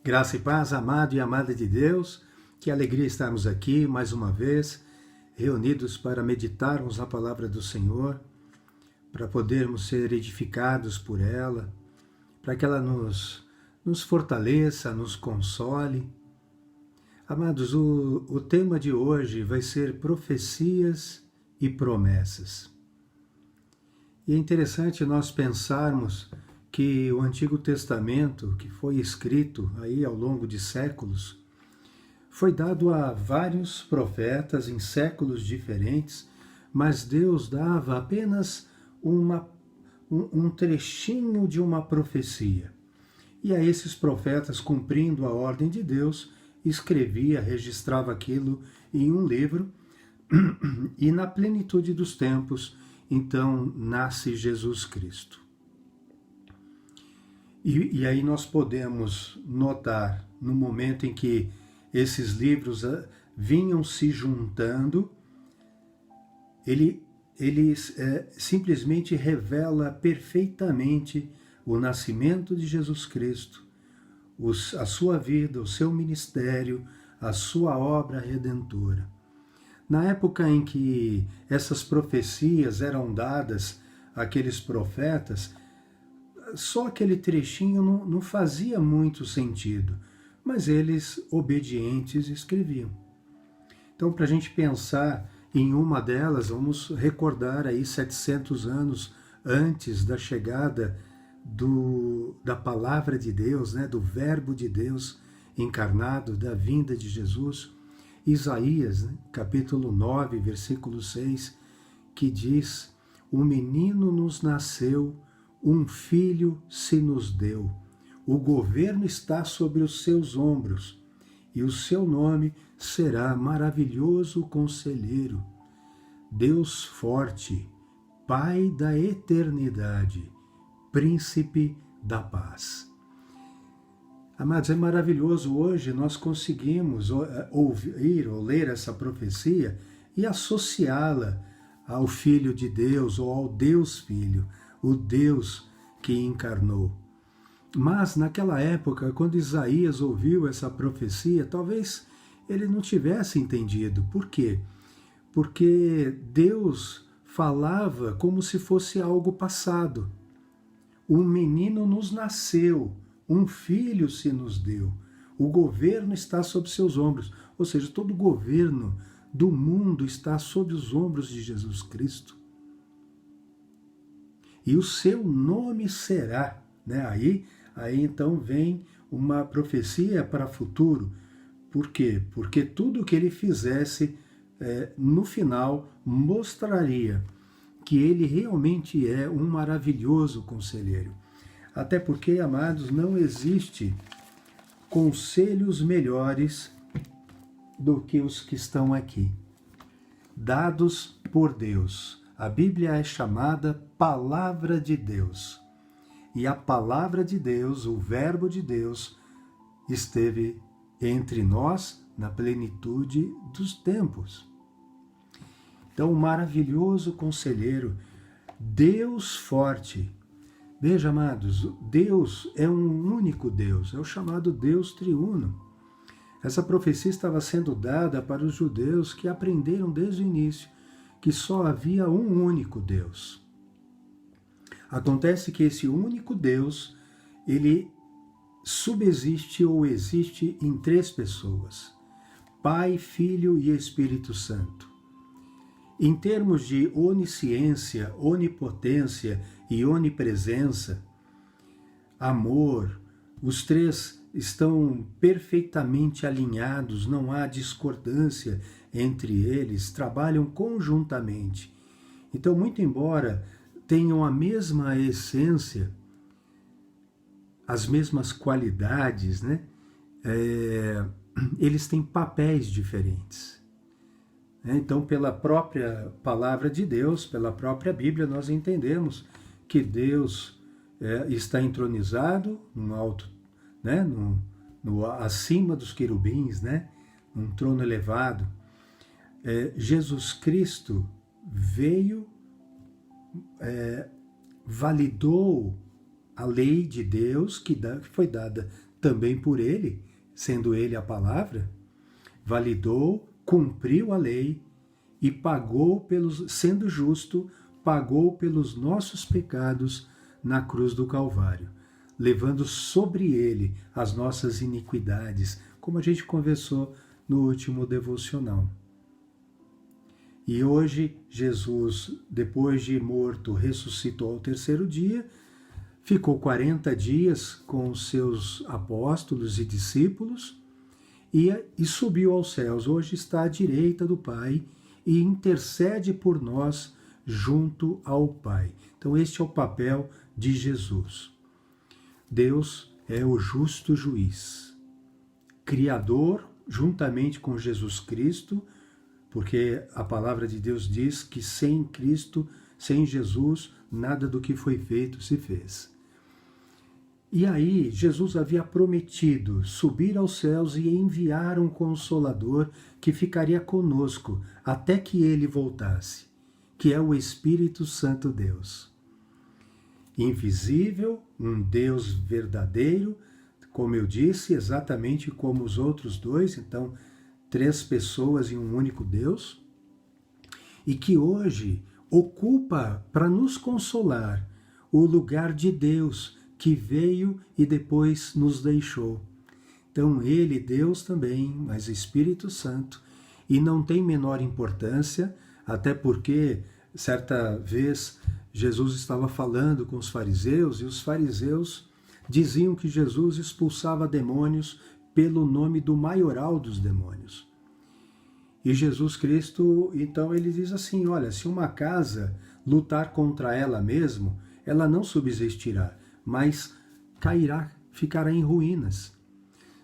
Graça e paz, amado e amada de Deus, que alegria estarmos aqui mais uma vez, reunidos para meditarmos na palavra do Senhor, para podermos ser edificados por ela, para que ela nos fortaleça, nos console. Amados, o tema de hoje vai ser profecias e promessas. E é interessante nós pensarmos que o Antigo Testamento, que foi escrito aí ao longo de séculos, foi dado a vários profetas em séculos diferentes, mas Deus dava apenas um trechinho de uma profecia. E a esses profetas, cumprindo a ordem de Deus, escrevia, registrava aquilo em um livro, e na plenitude dos tempos, então, nasce Jesus Cristo. E aí nós podemos notar, no momento em que esses livros vinham se juntando, ele simplesmente revela perfeitamente o nascimento de Jesus Cristo, a sua vida, o seu ministério, a sua obra redentora. Na época em que essas profecias eram dadas àqueles profetas, só aquele trechinho não fazia muito sentido, mas eles, obedientes, escreviam. Então, para a gente pensar em uma delas, vamos recordar aí 700 anos antes da chegada da palavra de Deus, né, do verbo de Deus encarnado, da vinda de Jesus, Isaías, né, capítulo 9, versículo 6, que diz: "O menino nos nasceu, um filho se nos deu. O governo está sobre os seus ombros, e o seu nome será Maravilhoso Conselheiro, Deus Forte, Pai da Eternidade, Príncipe da Paz." Amados, é maravilhoso hoje nós conseguimos ouvir ou ler essa profecia e associá-la ao Filho de Deus ou ao Deus Filho, o Deus que encarnou. Mas naquela época, quando Isaías ouviu essa profecia, talvez ele não tivesse entendido. Por quê? Porque Deus falava como se fosse algo passado. Um menino nos nasceu, um filho se nos deu. O governo está sob seus ombros. Ou seja, todo o governo do mundo está sob os ombros de Jesus Cristo. E o seu nome será, né? Aí então vem uma profecia para o futuro. Por quê? Porque tudo o que ele fizesse, no final, mostraria que ele realmente é um maravilhoso conselheiro. Até porque, amados, não existe conselhos melhores do que os que estão aqui, dados por Deus. A Bíblia é chamada Palavra de Deus. E a Palavra de Deus, o Verbo de Deus, esteve entre nós na plenitude dos tempos. Então, o maravilhoso conselheiro, Deus forte. Veja, amados, Deus é um único Deus, é o chamado Deus triuno. Essa profecia estava sendo dada para os judeus que aprenderam desde o início que só havia um único Deus. Acontece que esse único Deus, ele subsiste ou existe em três pessoas: Pai, Filho e Espírito Santo. Em termos de onisciência, onipotência e onipresença, amor, os três estão perfeitamente alinhados, não há discordância entre eles, trabalham conjuntamente. Então, muito embora tenham a mesma essência, as mesmas qualidades, né? Eles têm papéis diferentes. Então, pela própria palavra de Deus, pela própria Bíblia, nós entendemos que Deus está entronizado no alto, né? Acima dos querubins, né? Num trono elevado. Jesus Cristo veio, validou a lei de Deus que foi dada também por ele, sendo ele a palavra, validou, cumpriu a lei e pagou sendo justo, pagou pelos nossos pecados na cruz do Calvário, levando sobre ele as nossas iniquidades, como a gente conversou no último devocional. E hoje, Jesus, depois de morto, ressuscitou ao terceiro dia, ficou 40 dias com os seus apóstolos e discípulos e subiu aos céus. Hoje está à direita do Pai e intercede por nós junto ao Pai. Então este é o papel de Jesus. Deus é o justo juiz, Criador, juntamente com Jesus Cristo, porque a palavra de Deus diz que sem Cristo, sem Jesus, nada do que foi feito se fez. E aí, Jesus havia prometido subir aos céus e enviar um Consolador que ficaria conosco até que ele voltasse, que é o Espírito Santo Deus. Invisível, um Deus verdadeiro, como eu disse, exatamente como os outros dois, então, 3 pessoas em um único Deus, e que hoje ocupa para nos consolar o lugar de Deus, que veio e depois nos deixou. Então ele, Deus também, mas Espírito Santo, e não tem menor importância, até porque certa vez Jesus estava falando com os fariseus e os fariseus diziam que Jesus expulsava demônios pelo nome do maioral dos demônios. E Jesus Cristo, então ele diz assim, olha, se uma casa lutar contra ela mesmo, ela não subsistirá, mas cairá, ficará em ruínas.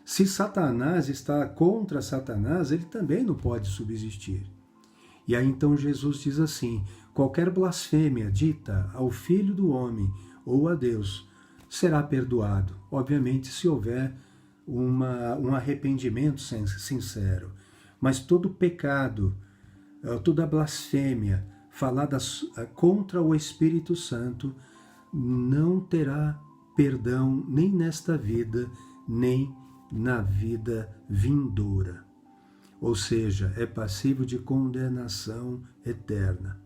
Se Satanás está contra Satanás, ele também não pode subsistir. E aí então Jesus diz assim, qualquer blasfêmia dita ao Filho do Homem ou a Deus será perdoado, obviamente se houver um arrependimento sincero. Mas todo pecado, toda blasfêmia falada contra o Espírito Santo não terá perdão nem nesta vida, nem na vida vindoura. Ou seja, é passível de condenação eterna.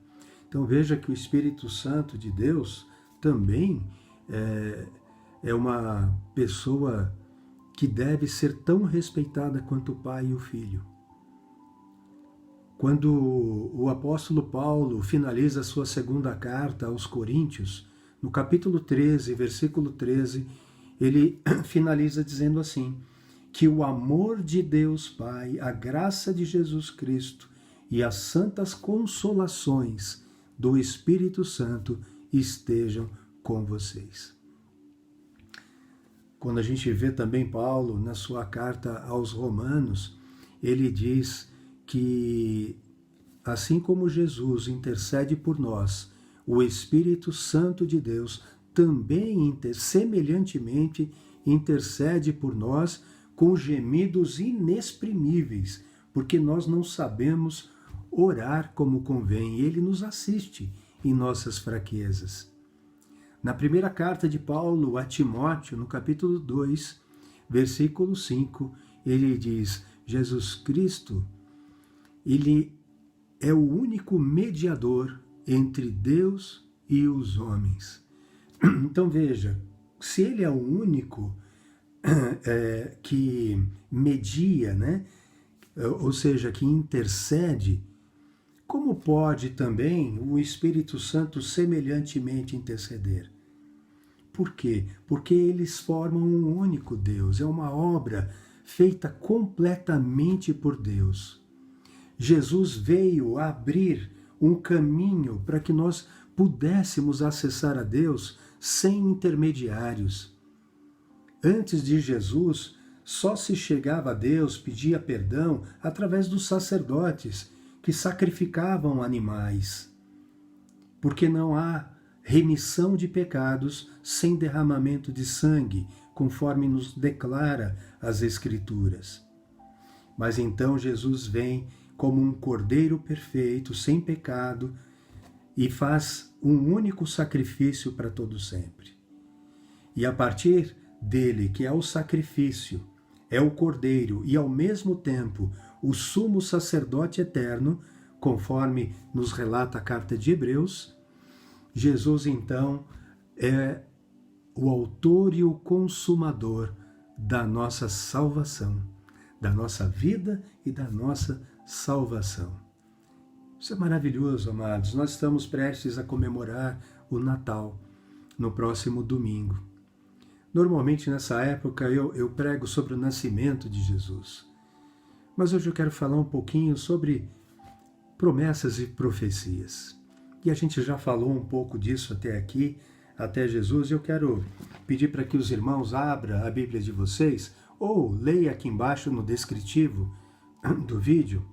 Então veja que o Espírito Santo de Deus também é uma pessoa que deve ser tão respeitada quanto o Pai e o Filho. Quando o apóstolo Paulo finaliza a sua segunda carta aos Coríntios, no capítulo 13, versículo 13, ele finaliza dizendo assim, que o amor de Deus Pai, a graça de Jesus Cristo e as santas consolações do Espírito Santo estejam com vocês. Quando a gente vê também Paulo, na sua carta aos Romanos, ele diz que, assim como Jesus intercede por nós, o Espírito Santo de Deus também, semelhantemente, intercede por nós com gemidos inexprimíveis, porque nós não sabemos orar como convém, e ele nos assiste em nossas fraquezas. Na primeira carta de Paulo a Timóteo, no capítulo 2, versículo 5, ele diz, Jesus Cristo, ele é o único mediador entre Deus e os homens. Então veja, se ele é o único que media, né? Ou seja, que intercede, como pode também o Espírito Santo semelhantemente interceder? Por quê? Porque eles formam um único Deus, é uma obra feita completamente por Deus. Jesus veio abrir um caminho para que nós pudéssemos acessar a Deus sem intermediários. Antes de Jesus, só se chegava a Deus, pedia perdão, através dos sacerdotes, que sacrificavam animais. Porque não há remissão de pecados sem derramamento de sangue, conforme nos declara as Escrituras. Mas então Jesus vem como um cordeiro perfeito, sem pecado, e faz um único sacrifício para todo sempre. E a partir dele, que é o sacrifício, é o Cordeiro e, ao mesmo tempo, o sumo sacerdote eterno, conforme nos relata a carta de Hebreus, Jesus, então, é o autor e o consumador da nossa salvação, da nossa vida e da nossa salvação. Isso é maravilhoso, amados. Nós estamos prestes a comemorar o Natal no próximo domingo. Normalmente, nessa época, eu prego sobre o nascimento de Jesus. Mas hoje eu quero falar um pouquinho sobre promessas e profecias. E a gente já falou um pouco disso até aqui, até Jesus. Eu quero pedir para que os irmãos abram a Bíblia de vocês ou leia aqui embaixo no descritivo do vídeo,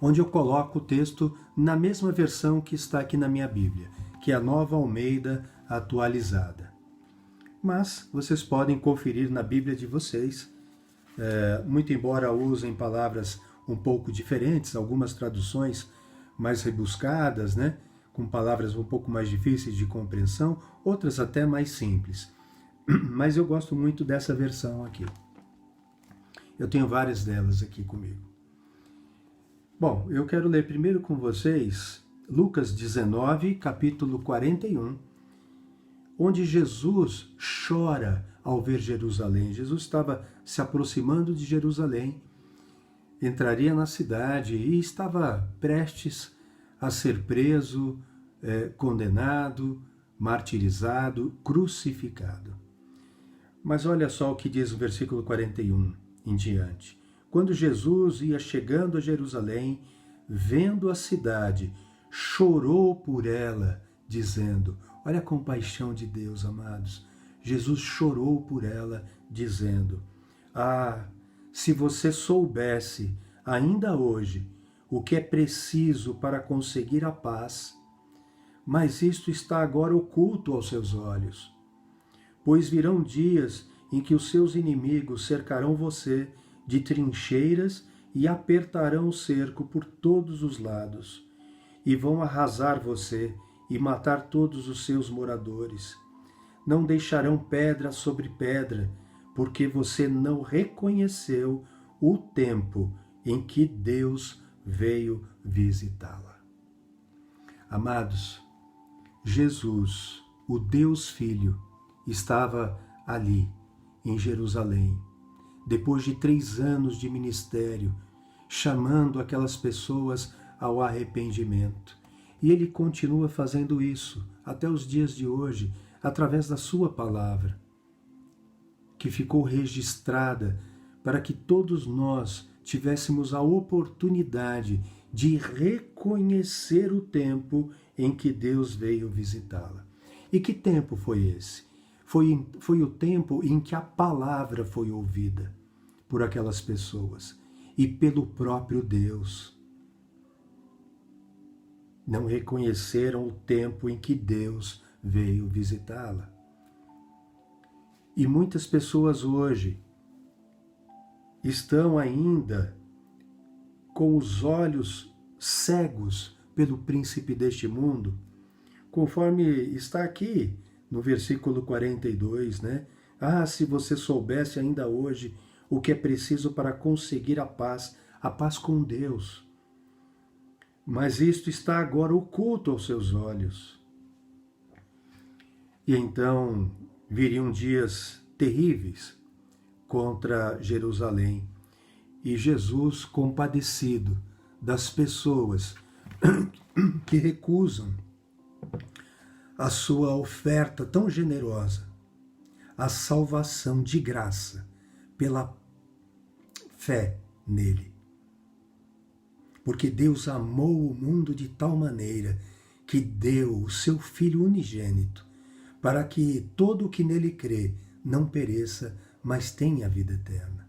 onde eu coloco o texto na mesma versão que está aqui na minha Bíblia, que é a Nova Almeida Atualizada. Mas vocês podem conferir na Bíblia de vocês, muito embora usem palavras um pouco diferentes, algumas traduções mais rebuscadas, né, com palavras um pouco mais difíceis de compreensão, outras até mais simples. Mas eu gosto muito dessa versão aqui. Eu tenho várias delas aqui comigo. Bom, eu quero ler primeiro com vocês Lucas 19, capítulo 41, onde Jesus chora ao ver Jerusalém. Jesus estava se aproximando de Jerusalém, entraria na cidade e estava prestes a ser preso, condenado, martirizado, crucificado. Mas olha só o que diz o versículo 41 em diante. Quando Jesus ia chegando a Jerusalém, vendo a cidade, chorou por ela, dizendo, olha a compaixão de Deus, amados. Jesus chorou por ela, dizendo, se você soubesse, ainda hoje, o que é preciso para conseguir a paz, mas isto está agora oculto aos seus olhos. Pois virão dias em que os seus inimigos cercarão você de trincheiras e apertarão o cerco por todos os lados, e vão arrasar você e matar todos os seus moradores. Não deixarão pedra sobre pedra, porque você não reconheceu o tempo em que Deus veio visitá-la. Amados, Jesus, o Deus Filho, estava ali, em Jerusalém, depois de 3 anos de ministério, chamando aquelas pessoas ao arrependimento. E ele continua fazendo isso até os dias de hoje, através da sua palavra, que ficou registrada para que todos nós tivéssemos a oportunidade de reconhecer o tempo em que Deus veio visitá-la. E que tempo foi esse? Foi o tempo em que a palavra foi ouvida por aquelas pessoas e pelo próprio Deus. Não reconheceram o tempo em que Deus veio visitá-la. E muitas pessoas hoje estão ainda com os olhos cegos pelo príncipe deste mundo, conforme está aqui no versículo 42, né? Se você soubesse ainda hoje o que é preciso para conseguir a paz com Deus. Mas isto está agora oculto aos seus olhos. E então viriam dias terríveis contra Jerusalém. E Jesus, compadecido das pessoas que recusam a sua oferta tão generosa, a salvação de graça, pela fé nele. Porque Deus amou o mundo de tal maneira que deu o seu Filho unigênito, para que todo o que nele crê não pereça, mas tenha a vida eterna.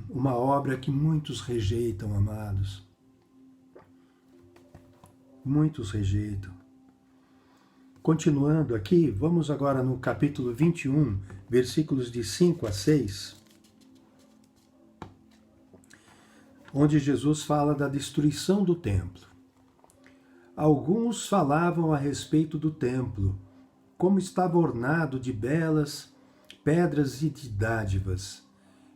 Uma obra que muitos rejeitam, amados. Muitos rejeitam. Continuando aqui, vamos agora no capítulo 21, versículos de 5 a 6, onde Jesus fala da destruição do templo. Alguns falavam a respeito do templo, como estava ornado de belas pedras e de dádivas.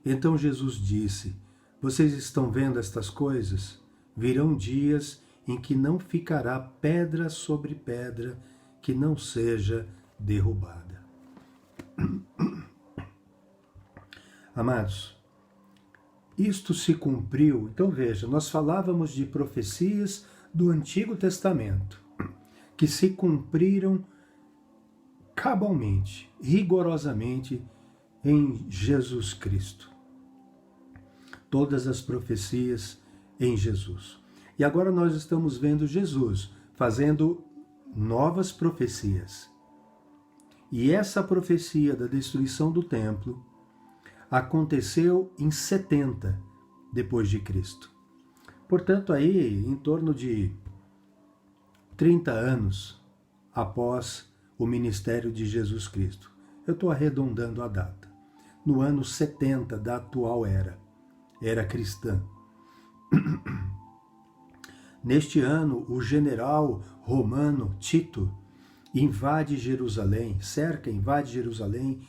Então Jesus disse: Vocês estão vendo estas coisas? Virão dias em que não ficará pedra sobre pedra que não seja derrubada. Amados, isto se cumpriu. Então veja, nós falávamos de profecias do Antigo Testamento que se cumpriram cabalmente, rigorosamente em Jesus Cristo. Todas as profecias em Jesus. E agora nós estamos vendo Jesus fazendo novas profecias. E essa profecia da destruição do templo aconteceu em 70 depois de Cristo. Portanto, aí em torno de 30 anos após o ministério de Jesus Cristo. Eu estou arredondando a data. No ano 70 da atual era cristã. Neste ano, o general romano Tito invade Jerusalém, invade Jerusalém,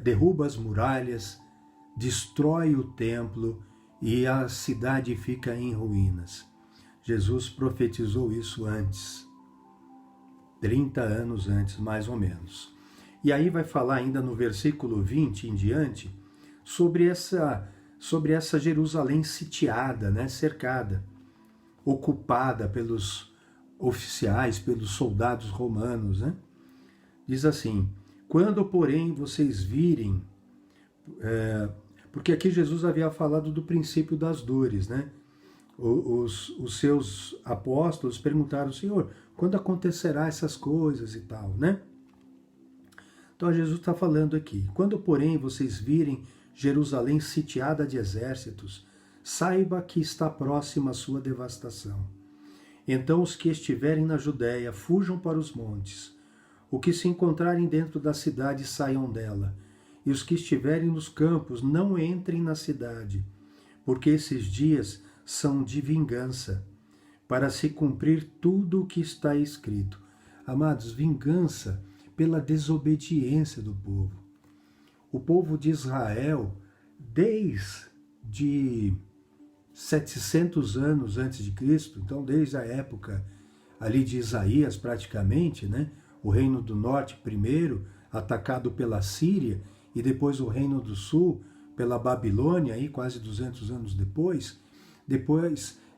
derruba as muralhas, destrói o templo e a cidade fica em ruínas. Jesus profetizou isso antes, 30 anos antes, mais ou menos. E aí vai falar ainda no versículo 20 em diante, sobre essa Jerusalém sitiada, né, cercada, ocupada pelos oficiais, pelos soldados romanos, né? Diz assim: quando, porém, vocês virem... porque aqui Jesus havia falado do princípio das dores, né? Os seus apóstolos perguntaram: Senhor, quando acontecerá essas coisas e tal, né? Então Jesus está falando aqui: quando, porém, vocês virem Jerusalém sitiada de exércitos, saiba que está próxima a sua devastação. Então os que estiverem na Judéia fujam para os montes. O que se encontrarem dentro da cidade saiam dela. E os que estiverem nos campos não entrem na cidade, porque esses dias são de vingança, para se cumprir tudo o que está escrito. Amados, vingança pela desobediência do povo. O povo de Israel, desde 700 anos antes de Cristo, então desde a época ali de Isaías praticamente, né? O reino do norte primeiro, atacado pela Síria, e depois o reino do sul pela Babilônia, aí quase 200 anos depois,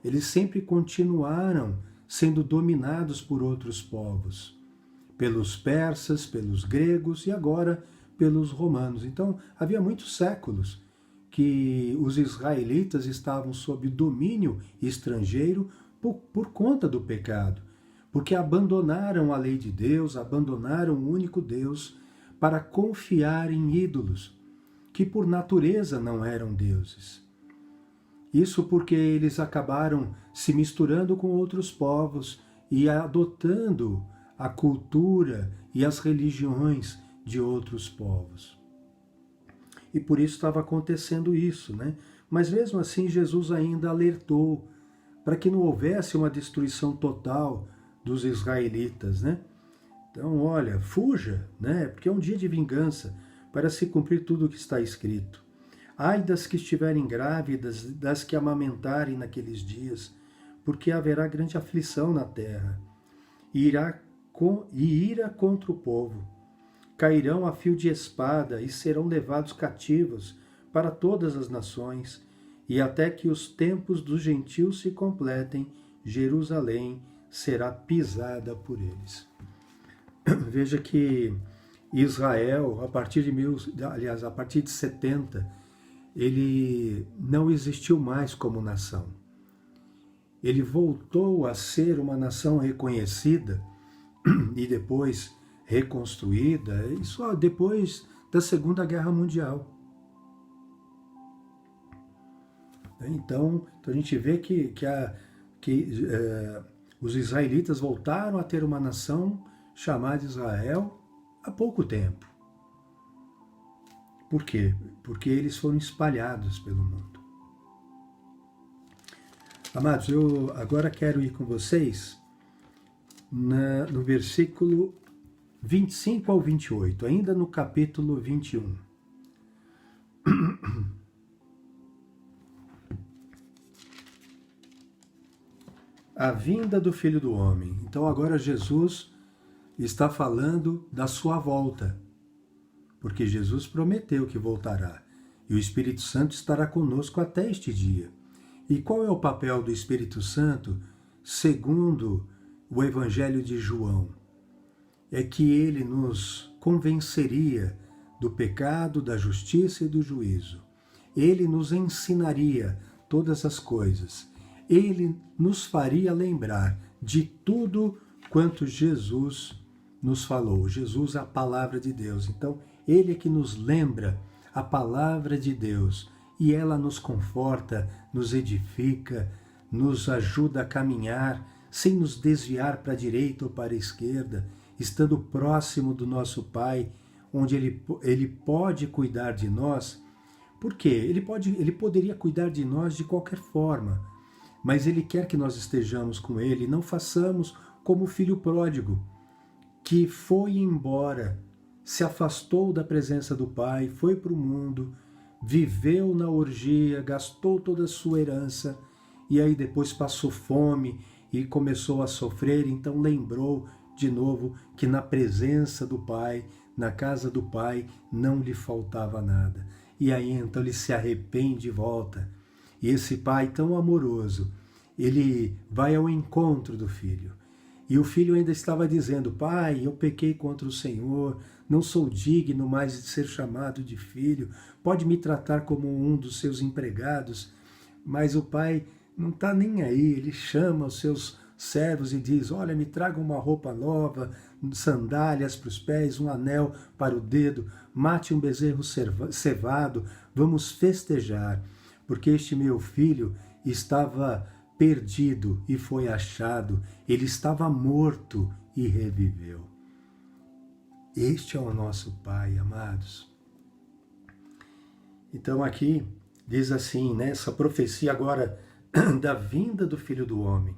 eles sempre continuaram sendo dominados por outros povos, pelos persas, pelos gregos e agora pelos romanos. Então havia muitos séculos que os israelitas estavam sob domínio estrangeiro por conta do pecado, porque abandonaram a lei de Deus, abandonaram o único Deus para confiar em ídolos, que por natureza não eram deuses. Isso porque eles acabaram se misturando com outros povos e adotando a cultura e as religiões de outros povos. E por isso estava acontecendo isso, né? Mas mesmo assim Jesus ainda alertou para que não houvesse uma destruição total dos israelitas, né? Então, olha, fuja, né? Porque é um dia de vingança para se cumprir tudo o que está escrito. Ai das que estiverem grávidas, das que amamentarem naqueles dias, porque haverá grande aflição na terra, e ira contra o povo. Cairão a fio de espada e serão levados cativos para todas as nações, e até que os tempos dos gentios se completem, Jerusalém será pisada por eles. Veja que Israel, a partir de 70, ele não existiu mais como nação. Ele voltou a ser uma nação reconhecida e depois reconstruída, isso depois da Segunda Guerra Mundial. Então a gente vê que os israelitas voltaram a ter uma nação chamada Israel há pouco tempo. Por quê? Porque eles foram espalhados pelo mundo. Amados, eu agora quero ir com vocês no versículo 25 ao 28, ainda no capítulo 21. A vinda do Filho do Homem. Então agora Jesus está falando da sua volta, porque Jesus prometeu que voltará, e o Espírito Santo estará conosco até este dia. E qual é o papel do Espírito Santo, segundo o Evangelho de João? É que ele nos convenceria do pecado, da justiça e do juízo. Ele nos ensinaria todas as coisas. Ele nos faria lembrar de tudo quanto Jesus nos falou. Jesus é a palavra de Deus. Então, ele é que nos lembra a palavra de Deus. E ela nos conforta, nos edifica, nos ajuda a caminhar sem nos desviar para a direita ou para a esquerda, estando próximo do nosso Pai, onde ele pode cuidar de nós. Por quê? Ele poderia cuidar de nós de qualquer forma, mas Ele quer que nós estejamos com Ele, não façamos como o filho pródigo, que foi embora, se afastou da presença do Pai, foi para o mundo, viveu na orgia, gastou toda a sua herança, e aí depois passou fome e começou a sofrer, então lembrou de novo que na presença do Pai, na casa do Pai, não lhe faltava nada. E aí então ele se arrepende e volta. E esse Pai tão amoroso, ele vai ao encontro do filho. E o filho ainda estava dizendo: Pai, eu pequei contra o Senhor, não sou digno mais de ser chamado de filho, pode me tratar como um dos seus empregados. Mas o pai não está nem aí, ele chama os seus servos e diz: olha, me traga uma roupa nova, sandálias para os pés, um anel para o dedo, mate um bezerro cevado, vamos festejar, porque este meu filho estava perdido e foi achado, ele estava morto e reviveu. Este é o nosso Pai, amados. Então aqui diz assim, nessa profecia agora da vinda do Filho do Homem: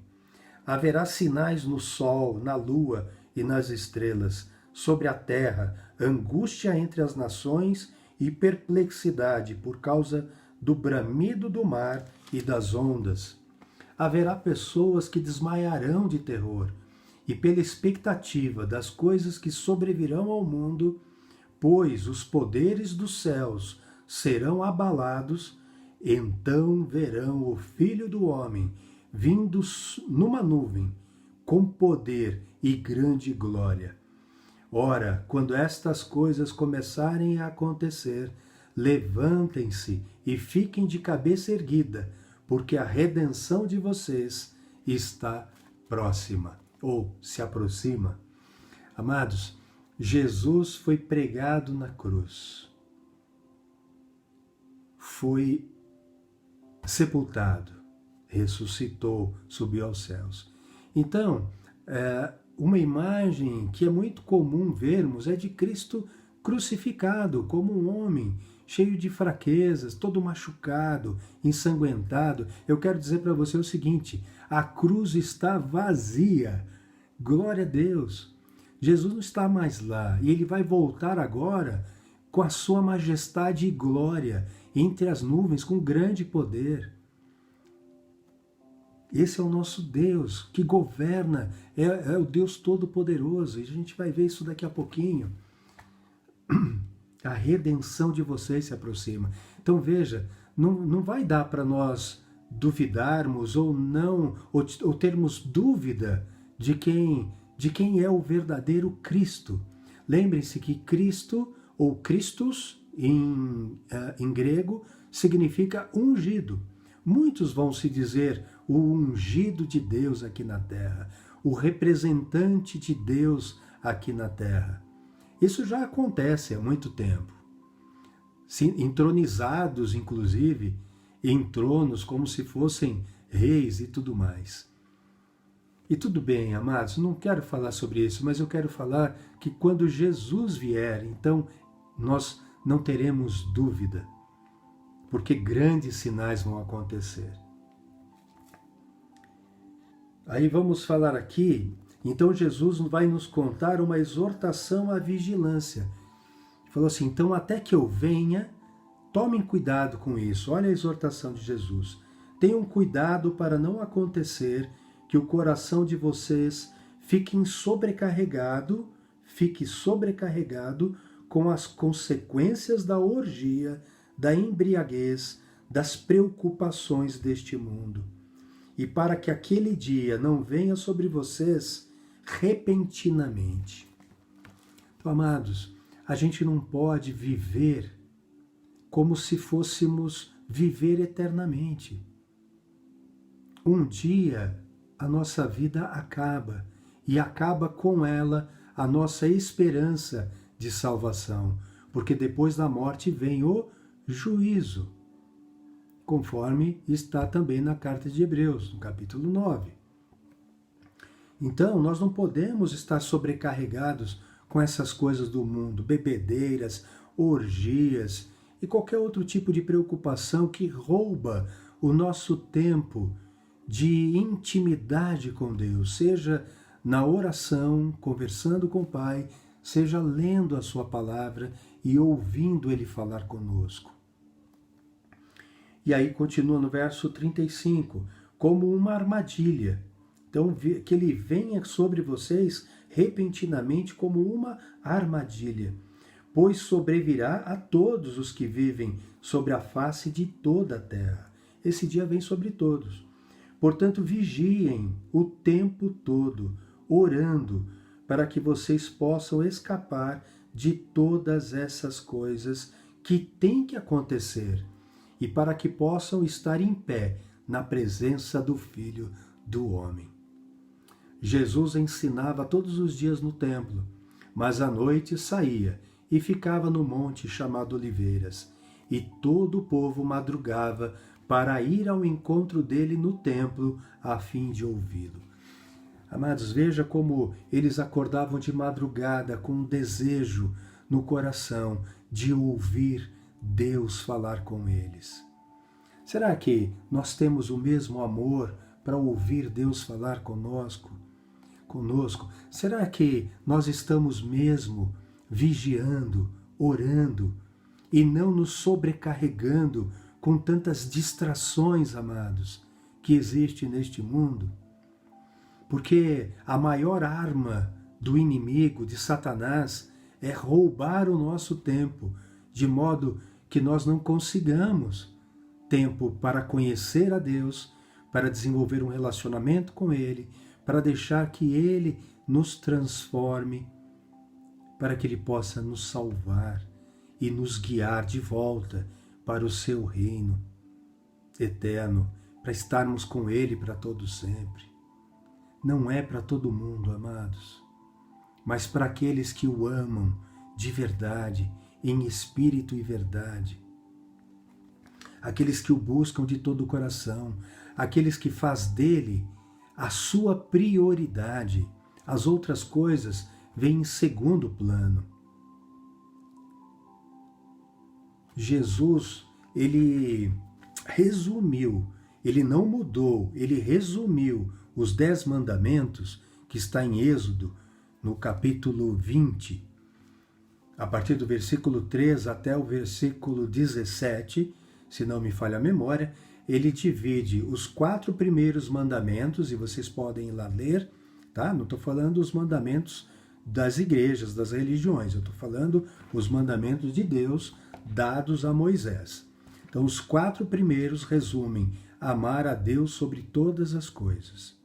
haverá sinais no sol, na lua e nas estrelas, sobre a terra, angústia entre as nações e perplexidade por causa do bramido do mar e das ondas. Haverá pessoas que desmaiarão de terror e pela expectativa das coisas que sobrevirão ao mundo, pois os poderes dos céus serão abalados, então verão o Filho do Homem vindo numa nuvem, com poder e grande glória. Ora, quando estas coisas começarem a acontecer, levantem-se e fiquem de cabeça erguida, porque a redenção de vocês está próxima, ou se aproxima. Amados, Jesus foi pregado na cruz, foi sepultado, ressuscitou, subiu aos céus. Então, uma imagem que é muito comum vermos é de Cristo crucificado como um homem, cheio de fraquezas, todo machucado, ensanguentado. Eu quero dizer para você o seguinte: a cruz está vazia. Glória a Deus. Jesus não está mais lá e ele vai voltar agora com a sua majestade e glória entre as nuvens, com grande poder. Esse é o nosso Deus que governa, é o Deus Todo-Poderoso, e a gente vai ver isso daqui a pouquinho. A redenção de vocês se aproxima. Então veja, não vai dar para nós duvidarmos ou não, ou termos dúvida de quem é o verdadeiro Cristo. Lembrem-se que Cristo, ou Christus em grego, significa ungido. Muitos vão se dizer o ungido de Deus aqui na terra, o representante de Deus aqui na terra. Isso já acontece há muito tempo. Entronizados, inclusive, em tronos como se fossem reis e tudo mais. E tudo bem, amados, não quero falar sobre isso, mas eu quero falar que quando Jesus vier, então nós não teremos dúvida, porque grandes sinais vão acontecer. Aí vamos falar aqui Então Jesus vai nos contar uma exortação à vigilância. Ele falou assim, então até que eu venha, tomem cuidado com isso. Olha a exortação de Jesus. Tenham cuidado para não acontecer que o coração de vocês fique sobrecarregado com as consequências da orgia, da embriaguez, das preocupações deste mundo. E para que aquele dia não venha sobre vocês repentinamente. Então, amados, a gente não pode viver como se fôssemos viver eternamente. Um dia a nossa vida acaba e acaba com ela a nossa esperança de salvação, porque depois da morte vem o juízo, conforme está também na carta de Hebreus, no capítulo 9. Então, nós não podemos estar sobrecarregados com essas coisas do mundo, bebedeiras, orgias e qualquer outro tipo de preocupação que rouba o nosso tempo de intimidade com Deus, seja na oração, conversando com o Pai, seja lendo a sua palavra e ouvindo Ele falar conosco. E aí continua no verso 35, como uma armadilha. Então, que ele venha sobre vocês repentinamente como uma armadilha, pois sobrevirá a todos os que vivem sobre a face de toda a terra. Esse dia vem sobre todos. Portanto, vigiem o tempo todo, orando, para que vocês possam escapar de todas essas coisas que têm que acontecer e para que possam estar em pé na presença do Filho do Homem. Jesus ensinava todos os dias no templo, mas à noite saía e ficava no monte chamado Oliveiras, e todo o povo madrugava para ir ao encontro dele no templo a fim de ouvi-lo. Amados, veja como eles acordavam de madrugada com um desejo no coração de ouvir Deus falar com eles. Será que nós temos o mesmo amor para ouvir Deus falar conosco? Será que nós estamos mesmo vigiando, orando e não nos sobrecarregando com tantas distrações, amados, que existe neste mundo? Porque a maior arma do inimigo, de Satanás, é roubar o nosso tempo, de modo que nós não consigamos tempo para conhecer a Deus, para desenvolver um relacionamento com Ele, para deixar que Ele nos transforme, para que Ele possa nos salvar e nos guiar de volta para o seu reino eterno, para estarmos com Ele para todo sempre. Não é para todo mundo, amados, mas para aqueles que o amam de verdade, em espírito e verdade. Aqueles que o buscam de todo o coração, aqueles que faz dele a sua prioridade. As outras coisas vêm em segundo plano. Jesus, ele resumiu, ele não mudou, ele resumiu os 10 mandamentos que está em Êxodo, no capítulo 20, a partir do versículo 3 até o versículo 17, se não me falha a memória, ele divide os 4 primeiros mandamentos, e vocês podem ir lá ler, tá? Não estou falando os mandamentos das igrejas, das religiões, eu estou falando os mandamentos de Deus dados a Moisés. Então, os 4 primeiros resumem amar a Deus sobre todas as coisas,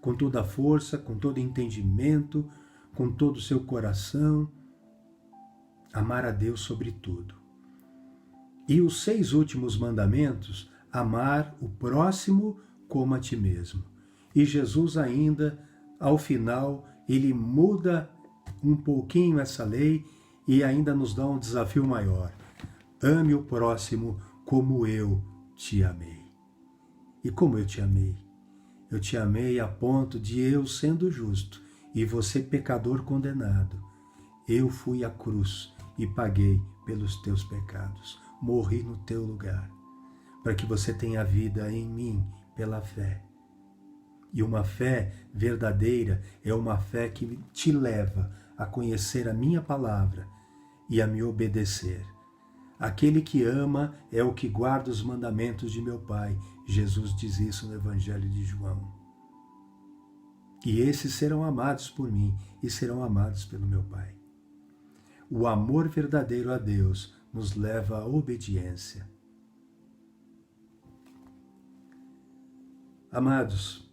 com toda a força, com todo entendimento, com todo o seu coração, amar a Deus sobre tudo. E os 6 últimos mandamentos, amar o próximo como a ti mesmo. E Jesus ainda, ao final, ele muda um pouquinho essa lei e ainda nos dá um desafio maior. Ame o próximo como eu te amei. E como eu te amei? Eu te amei a ponto de eu, sendo justo, e você pecador condenado, eu fui à cruz e paguei pelos teus pecados. Morri no teu lugar, para que você tenha vida em mim pela fé. E uma fé verdadeira é uma fé que te leva a conhecer a minha palavra e a me obedecer. Aquele que ama é o que guarda os mandamentos de meu Pai. Jesus diz isso no Evangelho de João. E esses serão amados por mim e serão amados pelo meu Pai. O amor verdadeiro a Deus nos leva à obediência. Amados,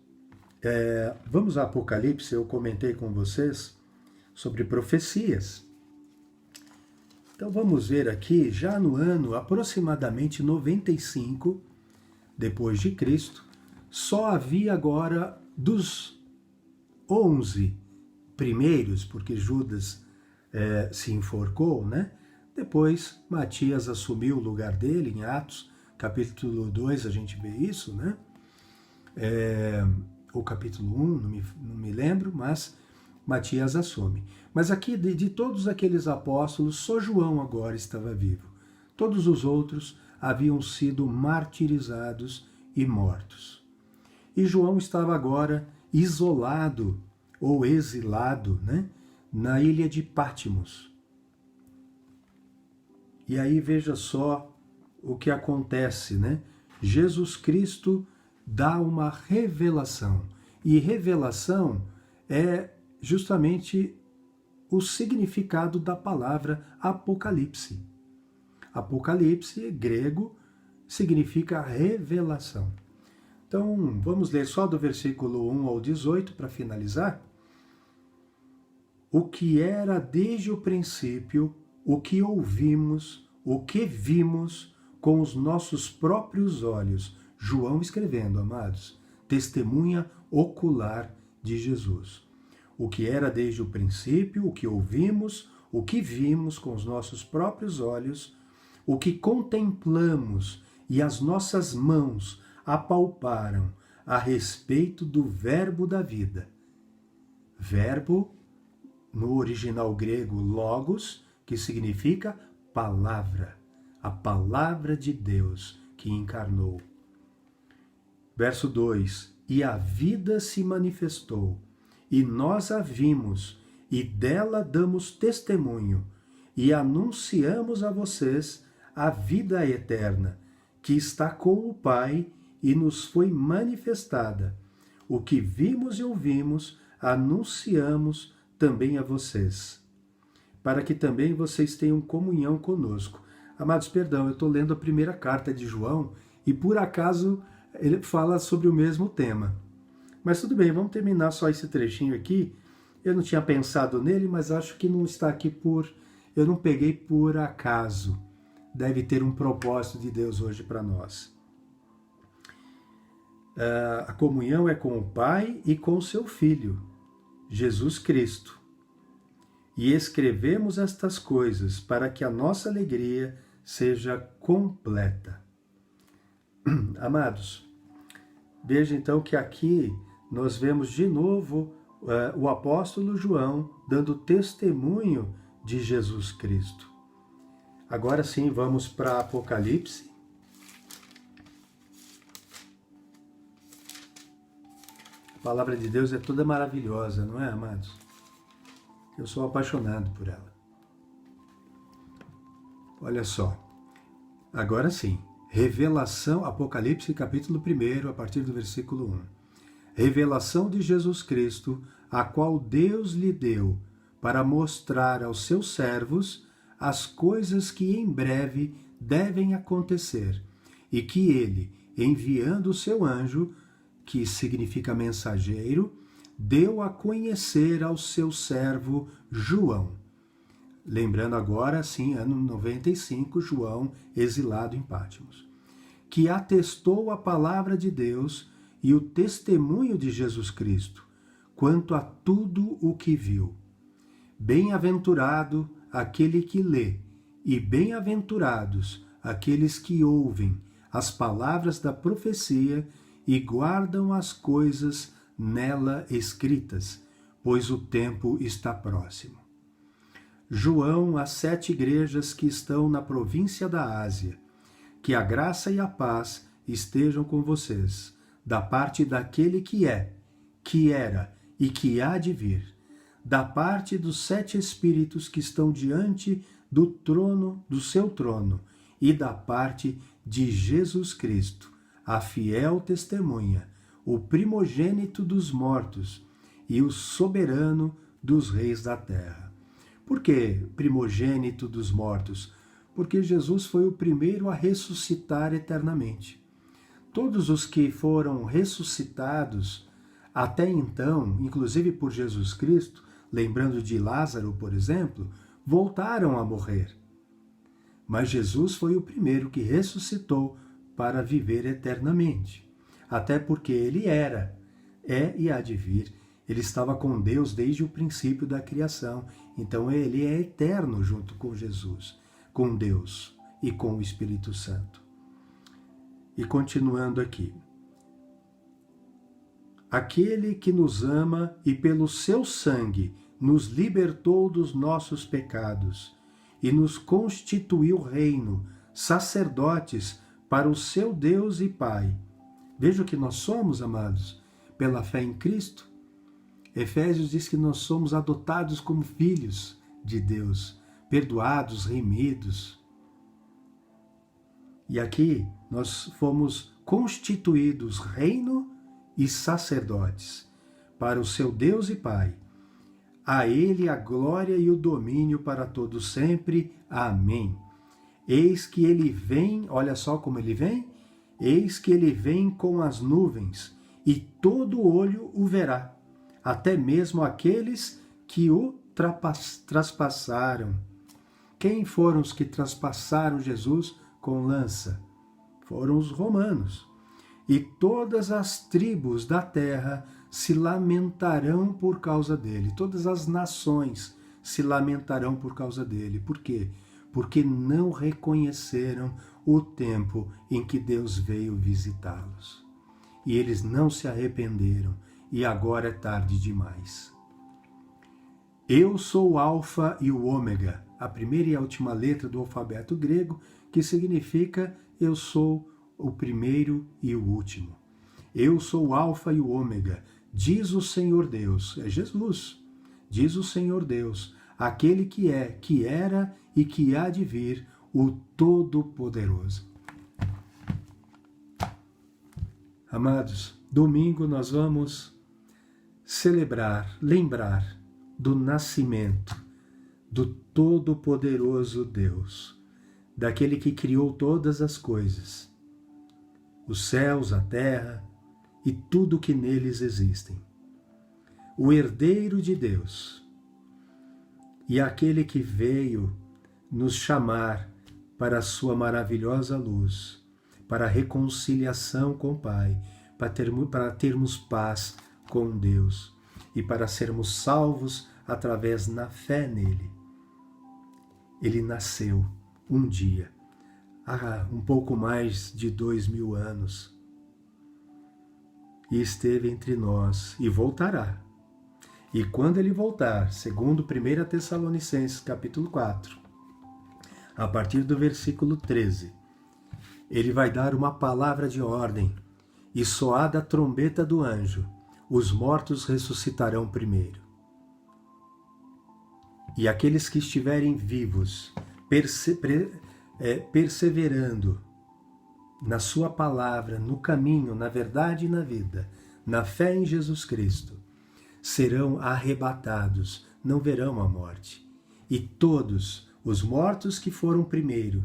vamos ao Apocalipse. Eu comentei com vocês sobre profecias. Então vamos ver aqui, já no ano aproximadamente 95 depois de Cristo, só havia agora dos 11 primeiros, porque Judas se enforcou, né? Depois Matias assumiu o lugar dele em Atos, capítulo 2 a gente vê isso, né? Ou capítulo 1, não me lembro, mas Matias assume. Mas aqui, de todos aqueles apóstolos, só João agora estava vivo. Todos os outros haviam sido martirizados e mortos. E João estava agora isolado ou exilado, né, na ilha de Patmos. E aí veja só o que acontece, né? Jesus Cristo dá uma revelação. E revelação é justamente o significado da palavra Apocalipse. Apocalipse, grego, significa revelação. Então, vamos ler só do versículo 1 ao 18 para finalizar. O que era desde o princípio, o que ouvimos, o que vimos com os nossos próprios olhos. João escrevendo, amados, testemunha ocular de Jesus. O que era desde o princípio, o que ouvimos, o que vimos com os nossos próprios olhos, o que contemplamos e as nossas mãos apalparam a respeito do verbo da vida. Verbo, no original grego, logos, que significa palavra, a palavra de Deus que encarnou. Verso 2: E a vida se manifestou, e nós a vimos, e dela damos testemunho, e anunciamos a vocês a vida eterna, que está com o Pai e nos foi manifestada. O que vimos e ouvimos, anunciamos também a vocês, para que também vocês tenham comunhão conosco. Amados, perdão, eu estou lendo a primeira carta de João e por acaso ele fala sobre o mesmo tema. Mas tudo bem, vamos terminar só esse trechinho aqui. Eu não tinha pensado nele, mas acho que não está aqui eu não peguei por acaso. Deve ter um propósito de Deus hoje para nós. A comunhão é com o Pai e com o seu Filho, Jesus Cristo. E escrevemos estas coisas para que a nossa alegria seja completa. Amados, veja então que aqui nós vemos de novo o apóstolo João dando testemunho de Jesus Cristo. Agora sim, vamos para Apocalipse. A palavra de Deus é toda maravilhosa, não é, amados? Eu sou apaixonado por ela. Olha só. Agora sim. Revelação, Apocalipse capítulo 1, a partir do versículo 1. Revelação de Jesus Cristo, a qual Deus lhe deu para mostrar aos seus servos as coisas que em breve devem acontecer, e que ele, enviando o seu anjo, que significa mensageiro, deu a conhecer ao seu servo João. Lembrando agora, sim, ano 95, João exilado em Patmos, que atestou a palavra de Deus e o testemunho de Jesus Cristo, quanto a tudo o que viu. Bem-aventurado aquele que lê, e bem-aventurados aqueles que ouvem as palavras da profecia e guardam as coisas nela escritas, pois o tempo está próximo. João, às 7 igrejas que estão na província da Ásia, que a graça e a paz estejam com vocês, da parte daquele que é, que era e que há de vir, da parte dos 7 Espíritos que estão diante do trono, do seu trono, e da parte de Jesus Cristo, a fiel testemunha, o primogênito dos mortos e o soberano dos reis da terra. Por que primogênito dos mortos? Porque Jesus foi o primeiro a ressuscitar eternamente. Todos os que foram ressuscitados até então, inclusive por Jesus Cristo, lembrando de Lázaro, por exemplo, voltaram a morrer. Mas Jesus foi o primeiro que ressuscitou para viver eternamente. Até porque ele é e há de vir. Ele estava com Deus desde o princípio da criação. Então ele é eterno junto com Jesus, com Deus e com o Espírito Santo. E continuando aqui. Aquele que nos ama e pelo seu sangue nos libertou dos nossos pecados e nos constituiu reino, sacerdotes para o seu Deus e Pai. Veja o que nós somos, amados, pela fé em Cristo. Efésios diz que nós somos adotados como filhos de Deus, perdoados, remidos. E aqui nós fomos constituídos reino e sacerdotes para o seu Deus e Pai. A ele a glória e o domínio para todos sempre. Amém. Eis que ele vem, olha só como ele vem, eis que ele vem com as nuvens, e todo olho o verá, até mesmo aqueles que o traspassaram. Quem foram os que traspassaram Jesus com lança? Foram os romanos. E todas as tribos da terra se lamentarão por causa dele. Todas as nações se lamentarão por causa dele. Por quê? Porque não reconheceram o tempo em que Deus veio visitá-los. E eles não se arrependeram, e agora é tarde demais. Eu sou o Alfa e o Ômega, a primeira e a última letra do alfabeto grego, que significa eu sou o primeiro e o último. Eu sou o Alfa e o Ômega, diz o Senhor Deus, é Jesus, diz o Senhor Deus, aquele que é, que era e que há de vir, o Todo-Poderoso. Amados, domingo nós vamos celebrar, lembrar do nascimento do Todo-Poderoso Deus, daquele que criou todas as coisas, os céus, a terra e tudo que neles existem. O herdeiro de Deus e aquele que veio nos chamar para a sua maravilhosa luz, para a reconciliação com o Pai, para termos paz com Deus e para sermos salvos através da fé nele. Ele nasceu um dia, há um pouco mais de 2000 anos, e esteve entre nós e voltará. E quando ele voltar, segundo 1 Tessalonicenses capítulo 4, a partir do versículo 13, ele vai dar uma palavra de ordem, e soada a trombeta do anjo, os mortos ressuscitarão primeiro. E aqueles que estiverem vivos, perseverando na sua palavra, no caminho, na verdade e na vida, na fé em Jesus Cristo, serão arrebatados, não verão a morte. E todos os mortos que foram primeiro,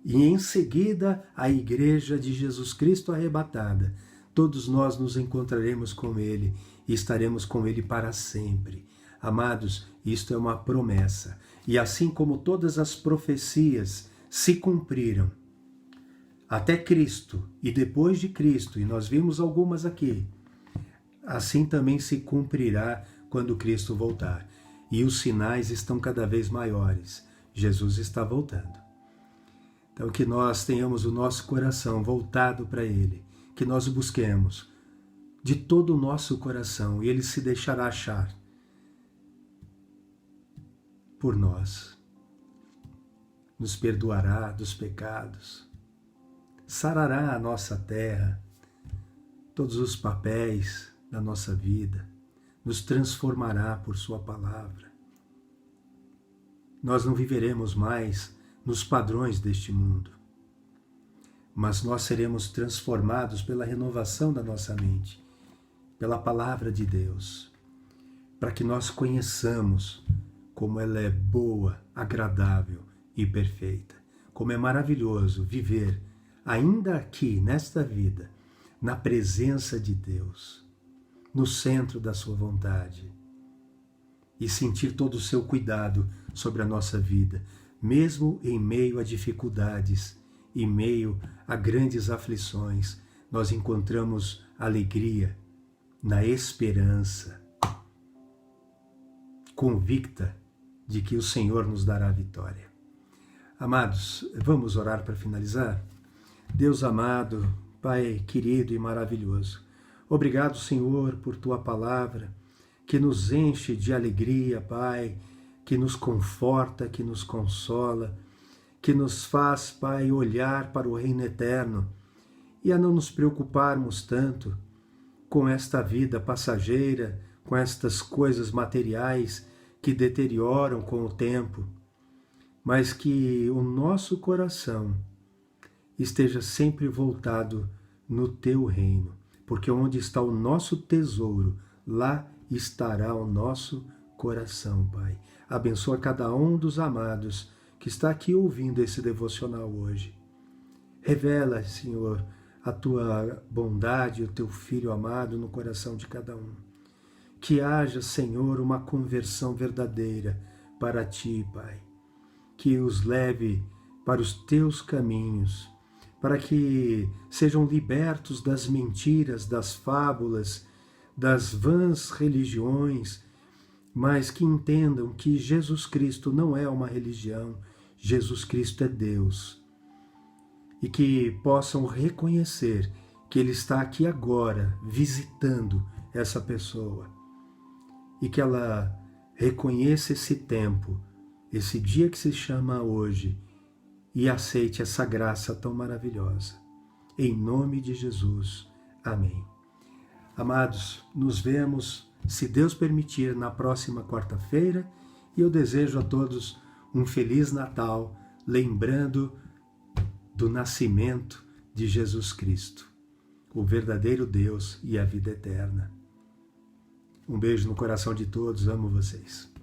e em seguida a igreja de Jesus Cristo arrebatada, todos nós nos encontraremos com ele e estaremos com ele para sempre. Amados, isto é uma promessa. E assim como todas as profecias se cumpriram até Cristo e depois de Cristo, e nós vimos algumas aqui, assim também se cumprirá quando Cristo voltar. E os sinais estão cada vez maiores. Jesus está voltando. Então que nós tenhamos o nosso coração voltado para ele, que nós o busquemos de todo o nosso coração e ele se deixará achar por nós. Nos perdoará dos pecados, sarará a nossa terra, todos os papéis na nossa vida, nos transformará por sua palavra. Nós não viveremos mais nos padrões deste mundo, mas nós seremos transformados pela renovação da nossa mente, pela palavra de Deus, para que nós conheçamos como ela é boa, agradável e perfeita, como é maravilhoso viver ainda aqui, nesta vida, na presença de Deus, no centro da sua vontade, e sentir todo o seu cuidado sobre a nossa vida, mesmo em meio a dificuldades, em meio a grandes aflições, nós encontramos alegria na esperança, convicta de que o Senhor nos dará a vitória. Amados, vamos orar para finalizar? Deus amado, Pai querido e maravilhoso, obrigado, Senhor, por Tua palavra, que nos enche de alegria, Pai, que nos conforta, que nos consola, que nos faz, Pai, olhar para o reino eterno e a não nos preocuparmos tanto com esta vida passageira, com estas coisas materiais que deterioram com o tempo, mas que o nosso coração esteja sempre voltado no Teu reino, porque onde está o nosso tesouro, lá estará o nosso coração, Pai. Abençoa cada um dos amados que está aqui ouvindo esse devocional hoje. Revela, Senhor, a Tua bondade, o Teu Filho amado no coração de cada um. Que haja, Senhor, uma conversão verdadeira para Ti, Pai. Que os leve para os Teus caminhos, para que sejam libertos das mentiras, das fábulas, das vãs religiões, mas que entendam que Jesus Cristo não é uma religião, Jesus Cristo é Deus. E que possam reconhecer que Ele está aqui agora, visitando essa pessoa. E que ela reconheça esse tempo, esse dia que se chama hoje, e aceite essa graça tão maravilhosa. Em nome de Jesus. Amém. Amados, nos vemos, se Deus permitir, na próxima quarta-feira, e eu desejo a todos um Feliz Natal, lembrando do nascimento de Jesus Cristo, o verdadeiro Deus e a vida eterna. Um beijo no coração de todos, amo vocês.